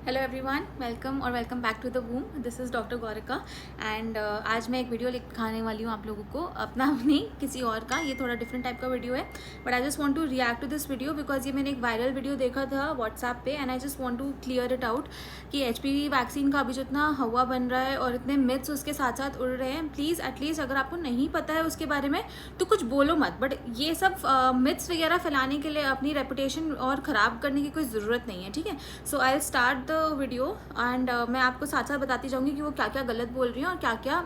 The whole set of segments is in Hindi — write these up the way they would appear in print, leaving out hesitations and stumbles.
हेलो एवरीवन, वेलकम और welcome back to the womb. This is doctor Gaurika and आज मैं एक वीडियो दिखाने वाली हूँ आप लोगों को, अपना नहीं किसी और का। ये थोड़ा डिफरेंट टाइप का वीडियो है, but I just want to react to this video because ये मैंने एक वायरल वीडियो देखा था व्हाट्सएप पे and I just want to clear it out कि HPV वैक्सीन का अभी जो इतना हवा बन रहा है और इतने मिथ्स उसके साथ साथ उड़ रहे हैं, प्लीज़ एटलीस्ट अगर आपको नहीं पता है उसके बारे में तो कुछ बोलो मत। बट ये सब मिथ्स वगैरह फैलाने के लिए अपनी रेपुटेशन और ख़राब करने की कोई ज़रूरत नहीं है, ठीक है। So I start video and मैं आपको साथ साथ बताती जाऊंगी कि वो क्या क्या गलत बोल रही हैं और क्या क्या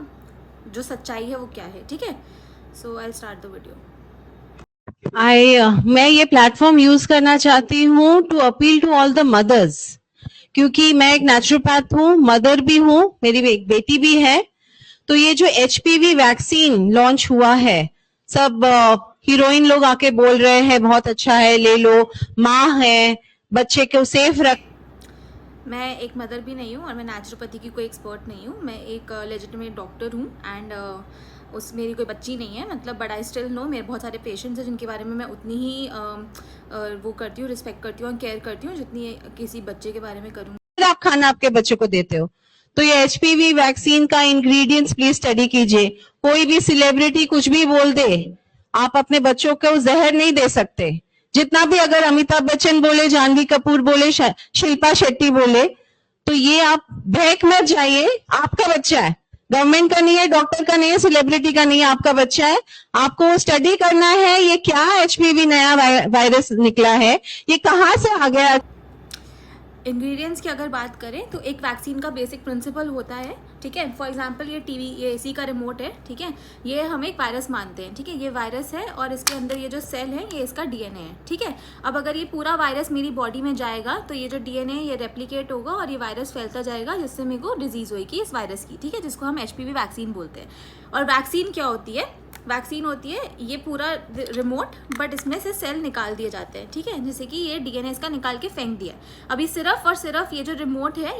जो सच्चाई है वो क्या है, ठीक है। So I start the video. मैं ये प्लेटफॉर्म यूज करना चाहती हूँ to appeal to all the mothers, क्योंकि मैं एक नेचुरोपैथ हूँ, मदर भी हूँ, मेरी एक बेटी भी है। तो ये जो HPV वैक्सीन लॉन्च हुआ है, सब हीरोइन लोग आके बोल रहे हैं बहुत अच्छा है, ले लो, माँ है, बच्चे को सेफ रख। मैं एक मदर भी नहीं हूँ और मैं नेचुरोपैथी की कोई एक्सपर्ट नहीं हूँ। मैं एक लेजिटिमेट डॉक्टर हूँ एंड मेरी कोई बच्ची नहीं है, मतलब, बट आई स्टिल नो मेरे बहुत सारे पेशेंट्स हैं जिनके बारे में मैं उतनी ही वो करती हूँ, रिस्पेक्ट करती हूँ और केयर करती हूँ जितनी किसी बच्चे के बारे में करूँगी। आप खाना आपके बच्चे को देते हो, तो ये HPV वैक्सीन का इंग्रेडिएंट्स प्लीज स्टडी कीजिए। कोई भी सेलिब्रिटी कुछ भी बोल दे, आप अपने बच्चों को जहर नहीं दे सकते। जितना भी अगर अमिताभ बच्चन बोले, जानवी कपूर बोले, शिल्पा शेट्टी बोले, तो ये आप बहक मत जाइए। आपका बच्चा है, गवर्नमेंट का नहीं है, डॉक्टर का नहीं है, सेलिब्रिटी का नहीं है, आपका बच्चा है। आपको स्टडी करना है ये क्या HPV नया वायरस निकला है, ये कहाँ से आ गया। इंग्रेडिएंट्स की अगर बात करें तो एक वैक्सीन का बेसिक प्रिंसिपल होता है, ठीक है। फॉर एग्जांपल ये टीवी, ये AC का रिमोट है, ठीक है। ये हम एक वायरस मानते हैं, ठीक है। ये वायरस है और इसके अंदर ये जो सेल है ये इसका DNA है, ठीक है। अब अगर ये पूरा वायरस मेरी बॉडी में जाएगा तो ये जो DNA है ये रेप्लिकेट होगा और ये वायरस फैलता जाएगा, जिससे मेरे को डिजीज होगी इस वायरस की, ठीक है, जिसको हम HPV वैक्सीन बोलते हैं। और वैक्सीन क्या होती है? वैक्सीन होती है ये पूरा रिमोट, बट इसमें से सेल निकाल दिए जाते हैं, ठीक है। जैसे कि ये DNA इसका निकाल के फेंक दिया। अभी सिर्फ और सिर्फ ये जो रिमोट है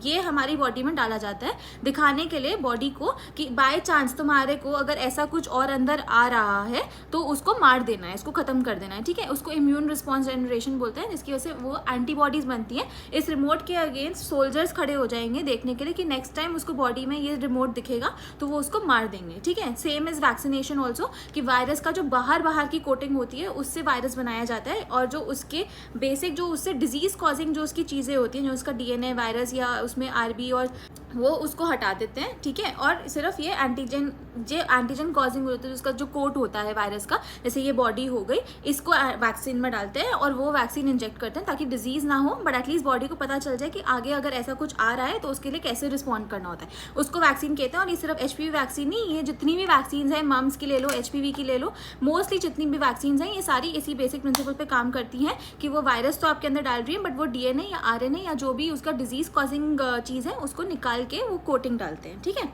ये हमारी बॉडी में डाला जाता है दिखाने के लिए बॉडी को कि बाय चांस तुम्हारे को अगर ऐसा कुछ और अंदर आ रहा है तो उसको मार देना है, इसको खत्म कर देना है, ठीक है। उसको इम्यून रिस्पॉन्स जनरेशन बोलते हैं, जिसकी वजह से वो एंटीबॉडीज बनती हैं। इस रिमोट के अगेंस्ट सोल्जर्स खड़े हो जाएंगे देखने के लिए कि नेक्स्ट टाइम उसको बॉडी में ये रिमोट दिखेगा तो वो उसको मार देंगे, ठीक है। सेम इज वैक्सीनेशन ऑल्सो, कि वायरस का जो बाहर की कोटिंग होती है उससे वायरस बनाया जाता है और जो उसके बेसिक जो उससे डिजीज कॉजिंग जो उसकी चीज़ें होती हैं, जो उसका DNA वायरस या उसमें RB और वो उसको हटा देते हैं, ठीक है। और सिर्फ ये एंटीजन कॉजिंग होता है, उसका जो कोट होता है वायरस का, जैसे ये बॉडी हो गई, इसको वैक्सीन में डालते हैं और वो वैक्सीन इंजेक्ट करते हैं ताकि डिजीज ना हो, बट एटलीस्ट बॉडी को पता चल जाए कि आगे अगर ऐसा कुछ आ रहा है तो उसके लिए कैसे रिस्पॉन्ड करना होता है, उसको वैक्सीन कहते हैं। और ये सिर्फ HPV वैक्सीन नहीं, ये जितनी भी वैक्सीन है, मम्स की ले लो, HPV की ले लो, मोस्टली जितनी भी वैक्सीन हैं ये सारी इसी बेसिक प्रिंसिपल पे काम करती हैं कि वो वायरस तो आपके अंदर डाल रही है, बट वो DNA या RNA या जो भी उसका डिजीज कॉजिंग चीज़ है उसको निकाल के वो कोटिंग डालते हैं, ठीक है।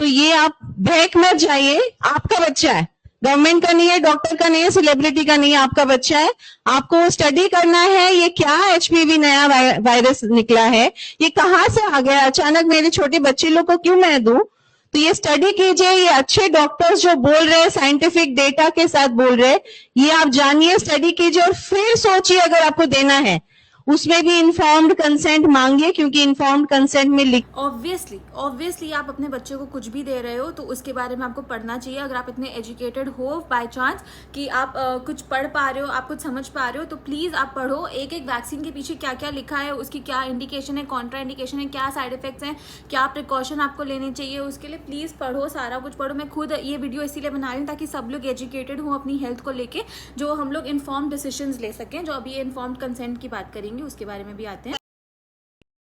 तो ये आप बहक मत जाइए। आपका बच्चा है, गवर्नमेंट का नहीं है, डॉक्टर का नहीं है, सेलिब्रिटी का नहीं है, आपका बच्चा है। आपको स्टडी करना है ये क्या HPV नया वायरस निकला है, ये कहाँ से आ गया अचानक, मेरे छोटे बच्चे लोग को क्यों मैं दूं। तो ये स्टडी कीजिए, ये अच्छे डॉक्टर्स जो बोल रहे हैं, साइंटिफिक डेटा के साथ बोल रहे हैं, ये आप जानिए, स्टडी कीजिए और फिर सोचिए अगर आपको देना है। उसमें भी इन्फॉर्म्ड कंसेंट मांगिए, क्योंकि इन्फॉर्म्ड कंसेंट में ऑब्वियसली आप अपने बच्चे को कुछ भी दे रहे हो तो उसके बारे में आपको पढ़ना चाहिए। अगर आप इतने एजुकेटेड हो बाय चांस कि आप कुछ पढ़ पा रहे हो, आप कुछ समझ पा रहे हो, तो प्लीज़ आप पढ़ो एक एक वैक्सीन के पीछे क्या क्या लिखा है, उसकी क्या इंडिकेशन है, कॉन्ट्रा इंडिकेशन है, क्या साइड इफेक्ट्स हैं, क्या प्रिकॉशन आपको लेने चाहिए, उसके लिए प्लीज़ पढ़ो, सारा कुछ पढ़ो। मैं खुद ये वीडियो इसीलिए बना रही हूँ ताकि सब लोग एजुकेटेड हों अपनी हेल्थ को लेके, जो हम लोग इन्फॉर्म्ड डिसीजंस ले सकें। जो अभी इन्फॉर्म्ड कंसेंट की बात करेंगे उसके बारे में भी आते हैं।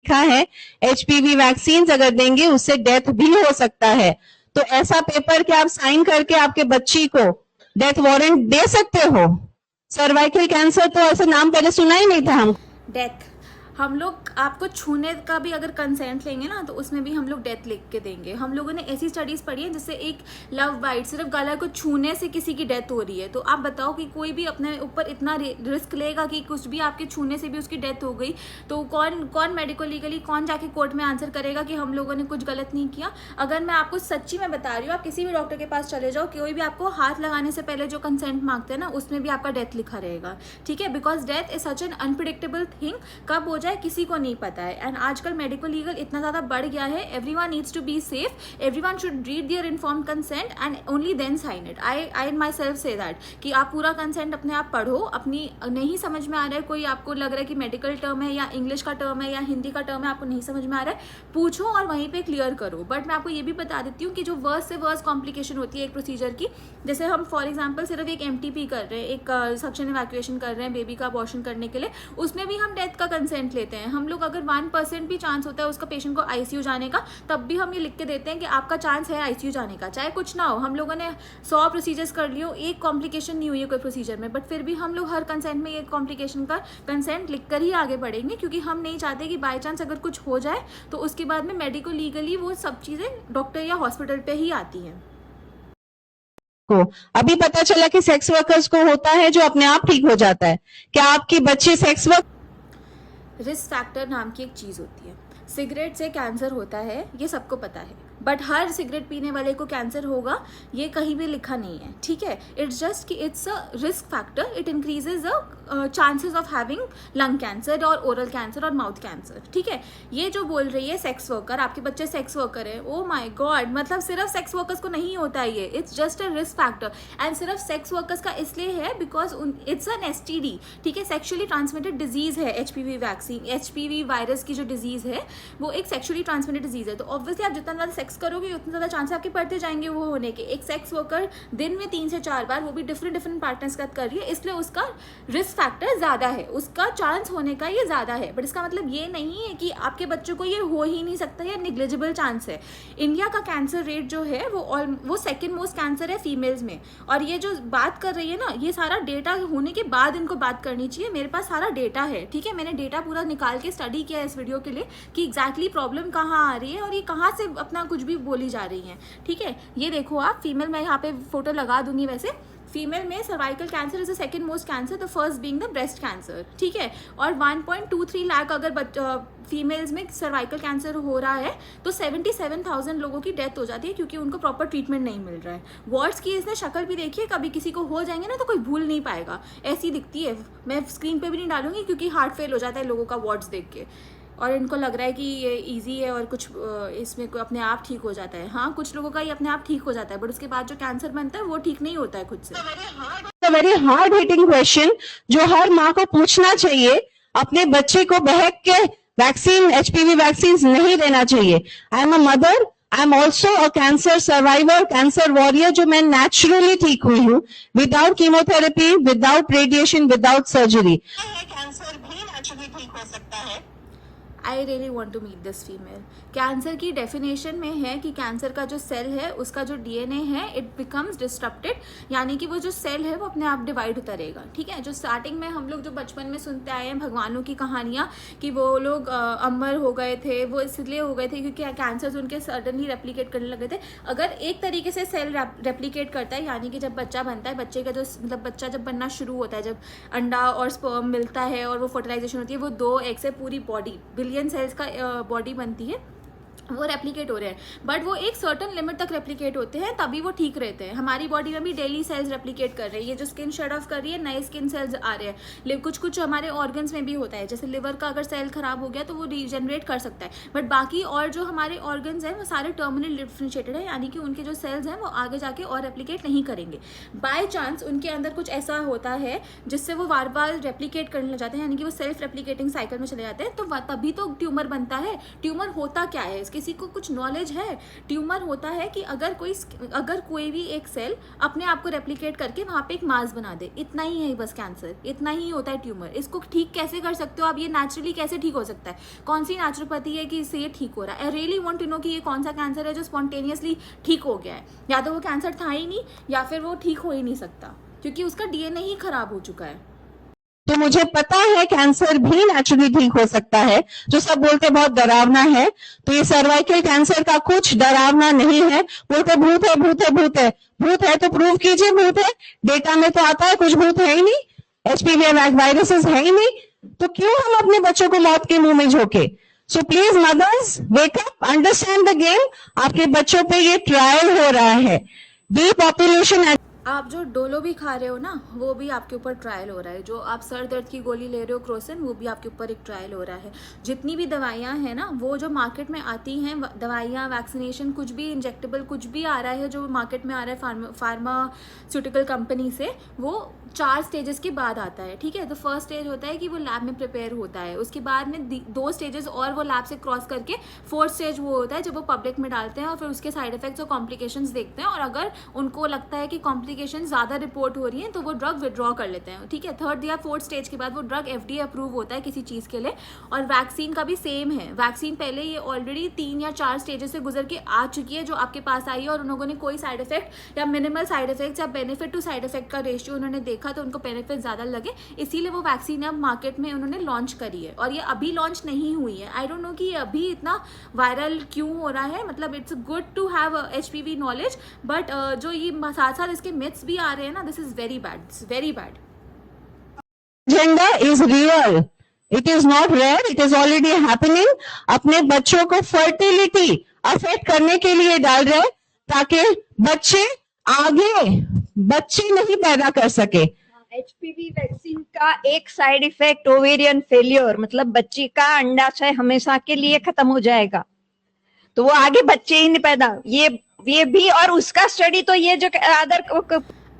लिखा है HPV वैक्सीन अगर देंगे उससे डेथ भी हो सकता है, तो ऐसा पेपर के आप साइन करके आपके बच्ची को डेथ वारंट दे सकते हो। सर्वाइकल कैंसर तो ऐसे नाम पहले सुना ही नहीं था हम। डेथ, हम लोग आपको छूने का भी अगर कंसेंट लेंगे ना तो उसमें भी हम लोग डेथ लिख के देंगे। हम लोगों ने ऐसी स्टडीज़ पढ़ी है जिससे एक लव बाइट, सिर्फ गला को छूने से किसी की डेथ हो रही है। तो आप बताओ कि कोई भी अपने ऊपर इतना रिस्क लेगा कि कुछ भी आपके छूने से भी उसकी डेथ हो गई, तो कौन मेडिकल लीगली कौन जाके कोर्ट में आंसर करेगा कि हम लोगों ने कुछ गलत नहीं किया। अगर मैं आपको सच्ची में बता रही हूँ, आप किसी भी डॉक्टर के पास चले जाओ, कोई भी आपको हाथ लगाने से पहले जो कंसेंट मांगते हैं ना उसमें भी आपका डेथ लिखा रहेगा, ठीक है। Because death is such an unpredictable thing, कब हो जाए किसी को नहीं पता है। एंड आजकल मेडिकल लीगल इतना ज़्यादा बढ़ गया है, everyone needs to be safe, everyone should read their informed consent and only then sign it. I myself say that कि आप पूरा कंसेंट अपने आप पढ़ो। अपनी नहीं समझ में आ रहा है, कोई आपको लग रहा है कि मेडिकल टर्म है या इंग्लिश का टर्म है या हिंदी का टर्म है, आपको नहीं समझ में आ रहा है, पूछो और वहीं पे क्लियर करो। बट मैं आपको ये भी बता देती हूँ कि जो वर्स से वर्स कॉम्प्लिकेशन होती है एक प्रोसीजर की, जैसे हम फॉर एग्जाम्पल सिर्फ एक MTP कर रहे हैं, एक सक्शन इवैक्यूएशन कर रहे हैं बेबी का अबॉर्शन करने के लिए, उसमें भी हम डेथ का कंसेंट लेते हैं। हम लोग अगर 1% भी चांस होता है उसका पेशेंट को ICU जाने का, तब भी हम ये लिख के देते हैं कि आपका चांस है ICU जाने का, चाहे कुछ ना हो। हम लोगों ने 100 प्रोसीजर्स कर लियो, एक कॉम्प्लिकेशन नहीं हुई है कोई प्रोसीजर में, बट फिर भी हम लोग हर कंसेंट में एक कॉम्प्लिकेशन का कंसेंट लिख कर ही आगे बढ़ेंगे, क्योंकि हम नहीं चाहते कि बाई चांस अगर कुछ हो जाए तो उसके बाद में मेडिको लीगली वो सब चीज़ें डॉक्टर या हॉस्पिटल पे ही आती हैं। को अभी पता चला कि सेक्स वर्कर्स को होता है जो अपने आप ठीक हो जाता है। क्या आपकी बच्ची सेक्स वर्क? रिस्क फैक्टर नाम की एक चीज़ होती है। सिगरेट से कैंसर होता है ये सबको पता है, बट हर सिगरेट पीने वाले को कैंसर होगा ये कहीं भी लिखा नहीं है, ठीक है। इट्स जस्ट कि it's a risk factor, it increases the chances of having lung cancer और ओरल कैंसर और माउथ कैंसर, ठीक है। ये जो बोल रही है सेक्स वर्कर, आपके बच्चे सेक्स वर्कर है, ओ माय गॉड, मतलब सिर्फ सेक्स वर्कर्स को नहीं होता है ये, it's just a risk factor. And सिर्फ सेक्स वर्कर्स का इसलिए है बिकॉज इट्स एन STD, ठीक है, सेक्शुअली ट्रांसमिटेड डिजीज है। HPV वैक्सीन, HPV वायरस की जो डिजीज है वो एक सेक्शुअली ट्रांसमिटेड डिजीज है। तो ऑब्वियसली आप जितना ज़्यादा सेक्स करोगे उतना ज़्यादा चांस आपके बढ़ते जाएंगे वो होने के। एक सेक्स वर्कर दिन में 3 से 4 बार, वो भी डिफरेंट पार्टनर्स के साथ कर रही है, इसलिए उसका रिस्क फैक्टर ज़्यादा है, उसका चांस होने का ये ज़्यादा है। बट इसका मतलब ये नहीं है कि आपके बच्चों को ये हो ही नहीं सकता, या निग्लिजिबल चांस है। इंडिया का कैंसर रेट जो है वो सेकेंड मोस्ट कैंसर है फीमेल्स में। और ये जो बात कर रही है ना, ये सारा डेटा होने के बाद इनको बात करनी चाहिए। मेरे पास सारा डेटा है, ठीक है, मैंने डेटा पूरा निकाल के स्टडी किया है इस वीडियो के लिए कि एग्जैक्टली प्रॉब्लम कहाँ आ रही है और ये कहाँ से अपना कुछ भी बोली जा रही हैं, ठीक है। ये देखो आप, फीमेल, मैं यहाँ पे फोटो लगा दूंगी, वैसे फीमेल में cervical cancer is the second most cancer, the first being the breast cancer, ठीक है। और 1.23 लाख अगर फीमेल्स में सर्वाइकल कैंसर हो रहा है तो 77,000 लोगों की डेथ हो जाती है क्योंकि उनको प्रॉपर ट्रीटमेंट नहीं मिल रहा है। वार्ड्स की इसने शक्ल भी देखी है, कभी किसी को हो जाएंगे ना तो कोई भूल नहीं पाएगा, ऐसी दिखती है। मैं स्क्रीन पे भी नहीं डालूंगी क्योंकि हार्ट फेल हो जाता है लोगों का वार्ड्स देख के, और इनको लग रहा है कि ये इजी है और कुछ इसमें अपने आप ठीक हो जाता है। हाँ, कुछ लोगों का ये अपने आप ठीक हो जाता है, बट उसके बाद जो कैंसर बनता है वो ठीक नहीं होता है खुद से। वेरी हार्ड हिटिंग क्वेश्चन जो हर माँ को पूछना चाहिए, अपने बच्चे को बहक के वैक्सीन, HPV वैक्सीन नहीं देना चाहिए। I am a mother, I am also a cancer survivor, cancer warrior, जो मैं नेचुरली ठीक हुई हूँ, without chemotherapy, without radiation, without surgery. Cancer भी नेचुरली ठीक हो सकता है। I really want to meet this female. Cancer की डेफिनेशन में है कि कैंसर का जो सेल है उसका जो DNA है इट बिकम्स डिस्ट्रप्टेड, यानी कि वो जो सेल है वो अपने आप डिवाइड होता रहेगा, ठीक है। जो स्टार्टिंग में हम लोग जो बचपन में सुनते आए हैं भगवानों की कहानियाँ कि वो लोग अमर हो गए थे, वो इसलिए हो गए थे क्योंकि कैंसर उनके सडनली रेप्लिकेट करने लगे थे। अगर एक तरीके से सेल रेप्लिकेट करता है, यानी कि जब बच्चा बनता है, बच्चे का जो मतलब बच्चा जब बनना शुरू होता है, जब अंडा और स्पर्म मिलता है और वो फर्टिलाइजेशन होती है, वो 2 एग से पूरी बॉडी, बिलियन सेल्स का बॉडी बनती है, वो रेप्लिकेट हो रहे हैं। बट वो एक सर्टन लिमिट तक रेप्लिकेट होते हैं, तभी वो ठीक रहते हैं। हमारी बॉडी में भी डेली सेल्स रेप्लिकेट कर रहे हैं, ये जो स्किन शेड ऑफ कर रही है नए स्किन सेल्स आ रहे हैं। कुछ हमारे ऑर्गन्स में भी होता है, जैसे लिवर का अगर सेल खराब हो गया तो वो रीजनरेट कर सकता है, बट बाकी और जो हमारे ऑर्गन्स हैं वो सारे टर्मिनल डिफरेंशिएटेड है, यानी कि उनके जो सेल्स हैं वो आगे जाके और रेप्लिकेट नहीं करेंगे। बाय चांस उनके अंदर कुछ ऐसा होता है जिससे वो बार बार रेप्लिकेट करने लग जाते हैं, यानी कि वो सेल्फ रेप्लिकेटिंग साइकिल में चले जाते हैं, तो तभी तो ट्यूमर बनता है। ट्यूमर होता क्या है, किसी को कुछ नॉलेज है? ट्यूमर होता है कि अगर कोई भी एक सेल अपने आप को रेप्लिकेट करके वहां पे एक मास बना दे, इतना ही है बस। कैंसर इतना ही होता है। ट्यूमर, इसको ठीक कैसे कर सकते हो आप? ये नेचुरली कैसे ठीक हो सकता है? कौन सी नेचुरोपैथी है कि इससे ये ठीक हो रहा है? I really want to know कि ये कौन सा कैंसर है जो स्पॉन्टेनियसली ठीक हो गया है। या तो वो कैंसर था ही नहीं, या फिर वो ठीक हो ही नहीं सकता क्योंकि उसका DNA ही खराब हो चुका है। तो मुझे पता है कैंसर भी नेचुरली ठीक हो सकता है। जो सब बोलते बहुत डरावना है, तो ये सर्वाइकल कैंसर का कुछ डरावना नहीं है। बोलते भूत है, भूत है, भूत है। भूत है तो प्रूव कीजिए भूत है। डेटा में तो आता है कुछ भूत है ही नहीं, एचपीवी वायरसेस है ही नहीं, तो क्यों हम अपने बच्चों को मौत के मुंह में झोंके। So please mothers wake up, understand the game. आपके बच्चों पे ये ट्रायल हो रहा है। डिपॉपुलेशन आप जो डोलो भी खा रहे हो ना, वो भी आपके ऊपर ट्रायल हो रहा है। जो आप सर दर्द की गोली ले रहे हो क्रोसिन, वो भी आपके ऊपर एक ट्रायल हो रहा है। जितनी भी दवाइयाँ हैं ना, वो जो मार्केट में आती हैं, दवाइयाँ, वैक्सीनेशन, कुछ भी इंजेक्टेबल कुछ भी आ रहा है जो मार्केट में आ रहा है फार्मास्यूटिकल कंपनी से, वो 4 स्टेजेस के बाद आता है, ठीक है। तो फर्स्ट स्टेज होता है कि वो लैब में प्रिपेयर होता है, उसके बाद में 2 स्टेजेस और वो लैब से क्रॉस करके 4th स्टेज वो होता है जब वो पब्लिक में डालते हैं और फिर उसके साइड इफेक्ट्स और कॉम्प्लिकेशंस देखते हैं, और अगर उनको लगता है कि कॉम्प्लिकेशन ज़्यादा रिपोर्ट हो रही है तो वो ड्रग विड्रॉ कर लेते हैं, ठीक है। 3rd या 4th स्टेज के बाद वो ड्रग FDA अप्रूव होता है किसी चीज़ के लिए। और वैक्सीन का भी सेम है। वैक्सीन पहले ये ऑलरेडी 3 या 4 स्टेजेस से गुजर के आ चुकी है जो आपके पास आई है, और उन लोगों ने कोई साइड इफेक्ट या मिनिमल साइड इफेक्ट्स या बेनिफिट टू साइड इफेक्ट का रेशियो उन्होंने देखा तो उनको बेनिफिट ज़्यादा लगे, इसीलिए वो वैक्सीन अब मार्केट में उन्होंने लॉन्च करी है। और ये अभी लॉन्च नहीं हुई है। आई डोंट नो कि ये अभी इतना वायरल क्यों हो रहा है। मतलब it's good to have HPV knowledge, but जो ये साथ साथ इसके मिथ्स भी आ रहे हैं ना, this is very bad, it's very bad. Agenda is real, it is not rare, it is already happening. अपने बच्चों को फर्टिलिटी अफेक्ट करने के लिए डाल रहे हैं ताकि बच्चे आगे बच्चे नहीं पैदा कर सके। HPV वैक्सीन का एक साइड इफेक्ट ओवेरियन फेलियर, मतलब बच्ची का अंडाशय हमेशा के लिए खत्म हो जाएगा, तो वो आगे बच्चे ही नहीं पैदा। ये भी, और उसका स्टडी तो ये जो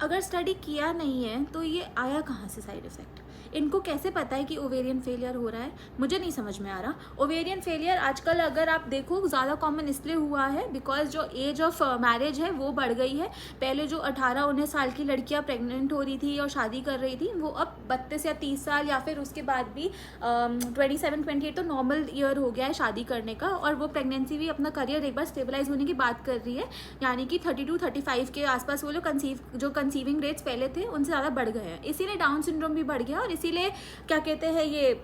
अगर स्टडी किया नहीं है तो ये आया कहाँ से साइड इफेक्ट? इनको कैसे पता है कि ओवेरियन फेलियर हो रहा है? मुझे नहीं समझ में आ रहा। ओवेरियन फेलियर आजकल अगर आप देखो ज़्यादा कॉमन इसलिए हुआ है बिकॉज जो एज ऑफ मैरिज है वो बढ़ गई है। पहले जो 18-19 साल की लड़कियां प्रेग्नेंट हो रही थी और शादी कर रही थी, वो अब 32 या 30 साल या फिर उसके बाद भी 27-28 तो नॉर्मल ईयर हो गया है शादी करने का। और वो प्रेगनेंसी भी अपना करियर एक बार स्टेबलाइज होने की बात कर रही है, यानी कि 32-35 के आसपास वो लोग कंसीविंग रेट्स पहले थे उनसे ज़्यादा बढ़ गए हैं। इसीलिए डाउन सिंड्रोम भी बढ़ गया और इसीलिए क्या कहते हैं ये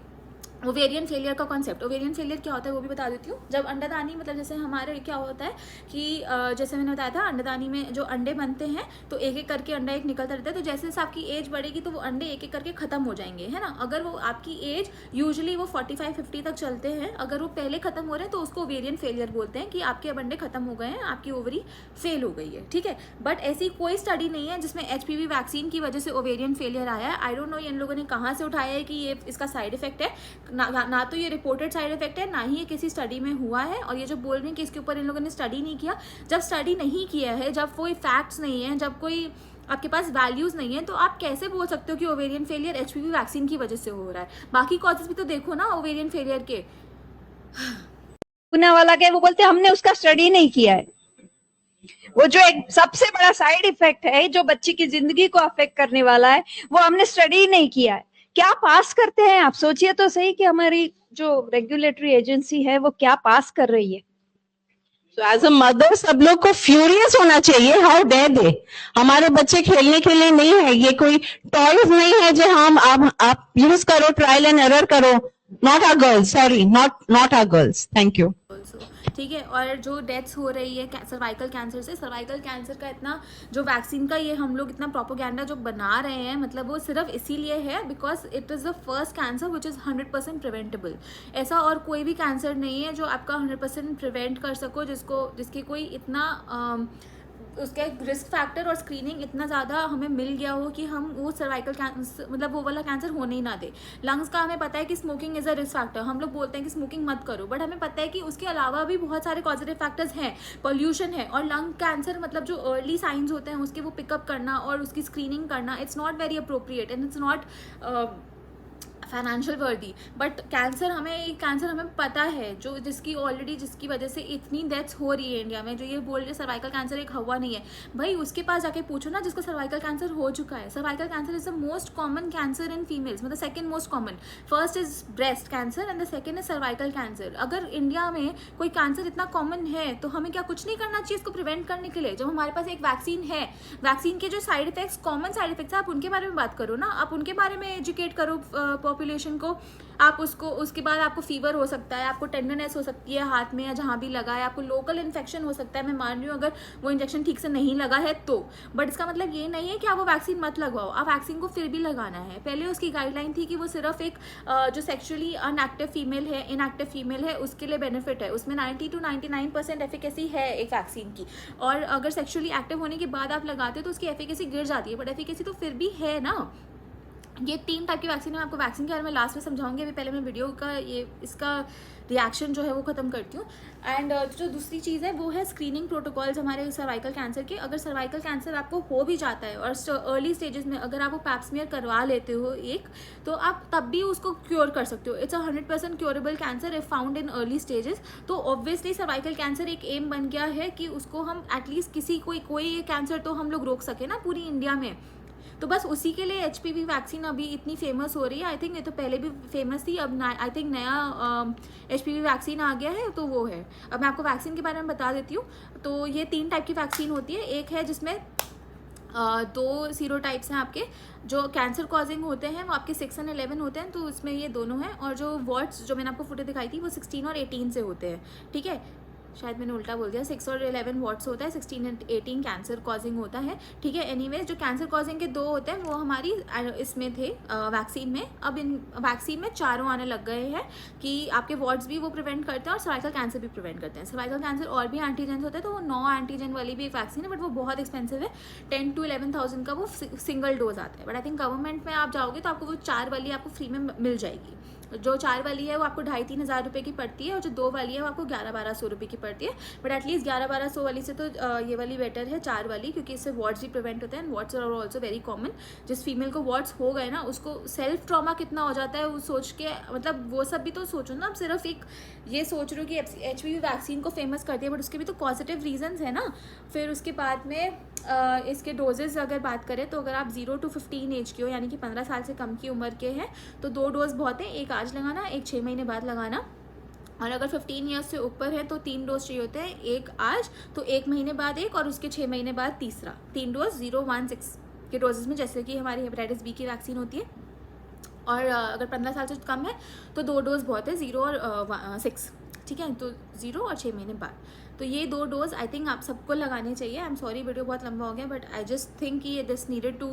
ओवेरियन फेलियर का कॉन्सेप्ट। ओवेरियन फेलियर क्या होता है वो भी बता देती हूँ। जब अंडादानी, मतलब जैसे हमारे क्या होता है कि जैसे मैंने बताया था, अंडादानी में जो अंडे बनते हैं तो एक एक करके अंडा एक निकलता रहता है। तो जैसे जैसे आपकी एज बढ़ेगी तो वो अंडे एक एक करके खत्म हो जाएंगे, है ना। अगर वो आपकी एज यूजुअली वो 45-50 तक चलते हैं, अगर वो पहले खत्म हो रहे हैं तो उसको ओवेरियन फेलियर बोलते हैं कि आपके अब अंडे खत्म हो गए हैं, आपकी ओवरी फेल हो गई है, ठीक है। बट ऐसी कोई स्टडी नहीं है जिसमें HPV वैक्सीन की वजह से ओवेरियन फेलियर आया है। आई डोंट नो इन लोगों ने कहाँ से उठाया है कि ये इसका साइड इफेक्ट है। ना तो ये रिपोर्टेड साइड इफेक्ट है, ना ही ये किसी स्टडी में हुआ है। और ये जो बोल रहे हैं कि इसके ऊपर इन लोगों ने स्टडी नहीं किया, जब स्टडी नहीं किया है, जब कोई फैक्ट्स नहीं है, जब कोई आपके पास वैल्यूज नहीं है, तो आप कैसे बोल सकते हो कि ओवेरियन फेलियर HPV वैक्सीन की वजह से हो रहा है? बाकी कॉजेज भी तो देखो ना ओवेरियन फेलियर के। पुणे वाला के वो बोलते हमने उसका स्टडी नहीं किया है। वो जो एक सबसे बड़ा साइड इफेक्ट है जो बच्ची की जिंदगी को अफेक्ट करने वाला है, वो हमने स्टडी नहीं किया है। क्या पास करते हैं आप? सोचिए तो सही कि हमारी जो रेगुलेटरी एजेंसी है वो क्या पास कर रही है। So as a mother सब लोग को फ्यूरियस होना चाहिए। हाउ डेयर दे, हमारे बच्चे खेलने के लिए नहीं है, ये कोई टॉयज नहीं है जो हम आप यूज करो, ट्रायल एंड एरर करो। Not our girls, sorry, not our girls. Thank you. ठीक है। और जो डेथ्स हो रही है सर्वाइकल कैंसर से, सर्वाइकल कैंसर का इतना जो वैक्सीन का ये हम लोग इतना प्रोपोगेंडा जो बना रहे हैं, मतलब वो सिर्फ इसीलिए है because it is the first cancer which is 100% preventable. ऐसा और कोई भी कैंसर नहीं है जो आपका 100% प्रिवेंट कर सको, जिसकी कोई इतना उसका रिस्क फैक्टर और स्क्रीनिंग इतना ज़्यादा हमें मिल गया हो कि हम वो सर्वाइकल कैंसर, मतलब वो वाला कैंसर होने ही ना दे। लंग्स का हमें पता है कि smoking is a risk factor, हम लोग बोलते हैं कि स्मोकिंग मत करो, बट हमें पता है कि उसके अलावा भी बहुत सारे पॉजिटिव फैक्टर्स हैं, पोल्यूशन है। और लंग कैंसर मतलब जो अर्ली साइंस होते हैं उसके वो पिकअप करना और उसकी स्क्रीनिंग करना, it's not very appropriate and it's not financial वर्दी, बट कैंसर हमें पता है, जो जिसकी ऑलरेडी जिसकी वजह से इतनी डेथ्स हो रही है इंडिया में, जो ये बोल रहे सर्वाइकल कैंसर एक हवा नहीं है, भाई उसके पास जाके पूछो ना जिसको सर्वाइकल कैंसर हो चुका है। Cervical cancer is the most common cancer in females, मतलब second most common, first is breast cancer and the second is cervical cancer. अगर इंडिया में कोई कैंसर इतना कॉमन है तो हमें क्या कुछ नहीं करना चाहिए इसको प्रिवेंट करने के लिए? जब हमारे पास एक वैक्सीन है, वैक्सीन के जो side effects, common side effects, आप उनके बारे में बात करो ना, आप उनके बारे में एजुकेट करो पॉपुलेशन को। आप उसके बाद आपको फीवर हो सकता है, आपको टेंडरनेस हो सकती है हाथ में या जहाँ भी लगा है, आपको लोकल इन्फेक्शन हो सकता है, मैं मान रही हूँ अगर वो इंजेक्शन ठीक से नहीं लगा है तो, बट इसका मतलब ये नहीं है कि आप वो वैक्सीन मत लगवाओ, आप वैक्सीन को फिर भी लगाना है। पहले उसकी गाइडलाइन थी कि वो सिर्फ एक जो सेक्सुअली अनएक्टिव फीमेल है, इनएक्टिव फीमेल है, उसके लिए बेनिफिट है, उसमें 90 to 99% एफिकेसी है एक वैक्सीन की, और अगर सेक्सुअली एक्टिव होने के बाद आप लगाते हो तो उसकी एफिकेसी गिर जाती है, बट एफिकेसी तो फिर भी है ना। ये 3 टाइप की वैक्सीन है, मैं आपको वैक्सीन के बारे में लास्ट में समझाऊंगी, अभी पहले मैं वीडियो का इसका रिएक्शन जो है वो ख़त्म करती हूँ। एंड जो दूसरी चीज़ है वो है स्क्रीनिंग प्रोटोकॉल्स हमारे सर्वाइकल कैंसर के। अगर सर्वाइकल कैंसर आपको हो भी जाता है और अर्ली स्टेजेस में अगर आप वो पैप स्मीयर करवा लेते हो एक, तो आप तब भी उसको क्योर कर सकते हो। It's 100% curable cancer if found in early stages. तो ऑब्वियसली सर्वाइकल कैंसर एक एम बन गया है कि उसको हम एटलीस्ट कोई कैंसर तो हम लोग रोक सके ना पूरी इंडिया में। तो बस उसी के लिए HPV वैक्सीन अभी इतनी फेमस हो रही है। आई थिंक ये तो पहले भी फेमस थी, अब आई थिंक नया HPV वैक्सीन आ गया है, तो वो है। अब मैं आपको वैक्सीन के बारे में बता देती हूँ। तो ये 3 टाइप की वैक्सीन होती है। एक है जिसमें 2 सीरो टाइप्स हैं आपके, जो कैंसर कॉजिंग होते हैं वो आपके 6 और 11 होते हैं, तो उसमें ये दोनों हैं। और जो वॉट्स जो मैंने आपको फुटेज दिखाई थी वो 16 और 18 से होते हैं, ठीक है। शायद मैंने उल्टा बोल दिया, 6 और 11 वॉट्स होता है, 16 और 18 कैंसर कॉजिंग होता है, ठीक है। एनीवेज जो कैंसर कॉजिंग के 2 होते हैं वो हमारी इसमें थे वैक्सीन में। अब इन वैक्सीन में 4 आने लग गए हैं कि आपके वॉट्स भी वो प्रिवेंट करते हैं और सर्वाइकल कैंसर भी प्रिवेंट करते हैं। सर्वाइकल कैंसर और भी एंटीजेंस होते हैं, तो वो 9 एंटीजन वाली भी एक वैक्सीन है, बट वो बहुत एक्सपेंसिव है, 10 to 11,000 का वो सिंगल डोज आता है। बट आई थिंक गवर्नमेंट में आप जाओगे तो आपको वो 4 वाली आपको फ्री में मिल जाएगी। जो 4 वाली है वो आपको 2,500-3 हज़ार रुपये की पड़ती है, और जो 2 वाली है वो आपको 1100-1200 रुपये की पड़ती है। बट एटलीस्ट 1100-1200 वाली से तो ये वाली बेटर है 4 वाली, क्योंकि इससे वॉट्स भी प्रिवेंट होते हैं। Warts are also very common. जिस फीमेल को वॉट्स हो गए ना, उसको सेल्फ ट्रॉमा कितना हो जाता है वो सोच के, मतलब वो सब भी तो सोचो ना। आप सिर्फ एक ये सोच रहे हो कि HPV वैक्सीन को फेमस करती है, बट उसके भी तो पॉजिटिव रीजंस है ना। फिर उसके बाद में इसके डोजेज़ अगर बात करें तो अगर आप 0 to 15 एज के हो, यानी कि 15 साल से कम की उम्र के हैं, तो 2 डोज बहुत है। एक आज लगाना, एक 6 महीने बाद लगाना। और अगर 15 ईयर्स से ऊपर है तो 3 डोज चाहिए होते हैं, एक आज, तो 1 महीने बाद एक, और उसके 6 महीने बाद तीसरा। 3 डोज 0, 1, 6 के डोजेज़ में, जैसे कि हमारी हेपेटाइटिस B की वैक्सीन होती है। और अगर 15 साल से कम है तो 2 डोज बहुत है, 0 और 6, ठीक है। तो 0 और 6 महीने बाद, तो ये 2 डोज आई थिंक आप सबको लगाने चाहिए। आई एम सॉरी वीडियो बहुत लंबा हो गया, बट आई जस्ट थिंक कि this needed to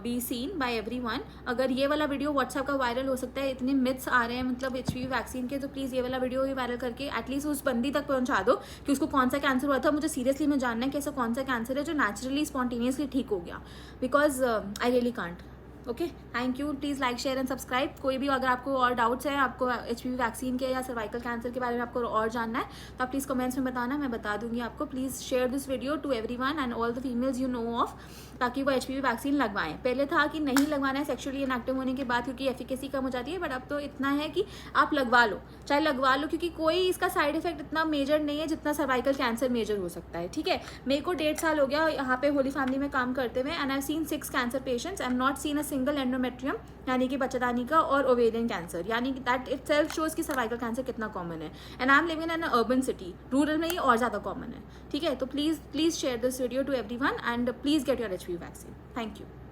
be seen by everyone. अगर ये वाला वीडियो व्हाट्सएप का वायरल हो सकता है, इतने मिथ्स आ रहे हैं मतलब HPV वैक्सीन के, तो प्लीज़ ये वाला वीडियो ही वायरल करके एटलीस्ट उस बंदी तक पहुंचा दो कि उसको कौन सा कैंसर हुआ था। मुझे सीरियसली में जानना है कि ऐसा कौन सा कैंसर है जो नेचुरली स्पॉन्टेनियसली ठीक हो गया, because I really can't. Okay, thank you. Please like, share and subscribe. कोई भी अगर आपको और डाउट्स हैं, आपको HPV वैक्सीन के या सर्वाइकल कैंसर के बारे में आपको और जानना है, तो आप प्लीज़ कमेंट्स में बताना, मैं बता दूंगी आपको। Please share this video to everyone and all the females you know of, ताकि वो HPV वैक्सीन लगवाएं। पहले था कि नहीं लगवाना है सेक्सुअली इनएक्टिव होने के बाद, क्योंकि एफिकेसी कम हो जाती है, बट अब तो इतना है कि आप लगवा लो, चाहे लगवा लो, क्योंकि कोई इसका साइड इफेक्ट इतना मेजर नहीं है जितना सर्वाइकल कैंसर मेजर हो सकता है, ठीक है। मेरे को 1.5 साल हो गया यहाँ पे होली फैमिली में काम करते हुए, and I seen 6 cancer patients. I am not seen a single endometrium, यानी कि बच्चेदानी का, और ओवेरियन कैंसर, यानी कि दैट इट सेल्फ शोज कि सर्वाइकल कैंसर कितना कॉमन है। And I am living in a urban city, rural में ये और ज़्यादा कॉमन है, ठीक है। तो please share this video to everyone and please get your HPV vaccine. Thank you.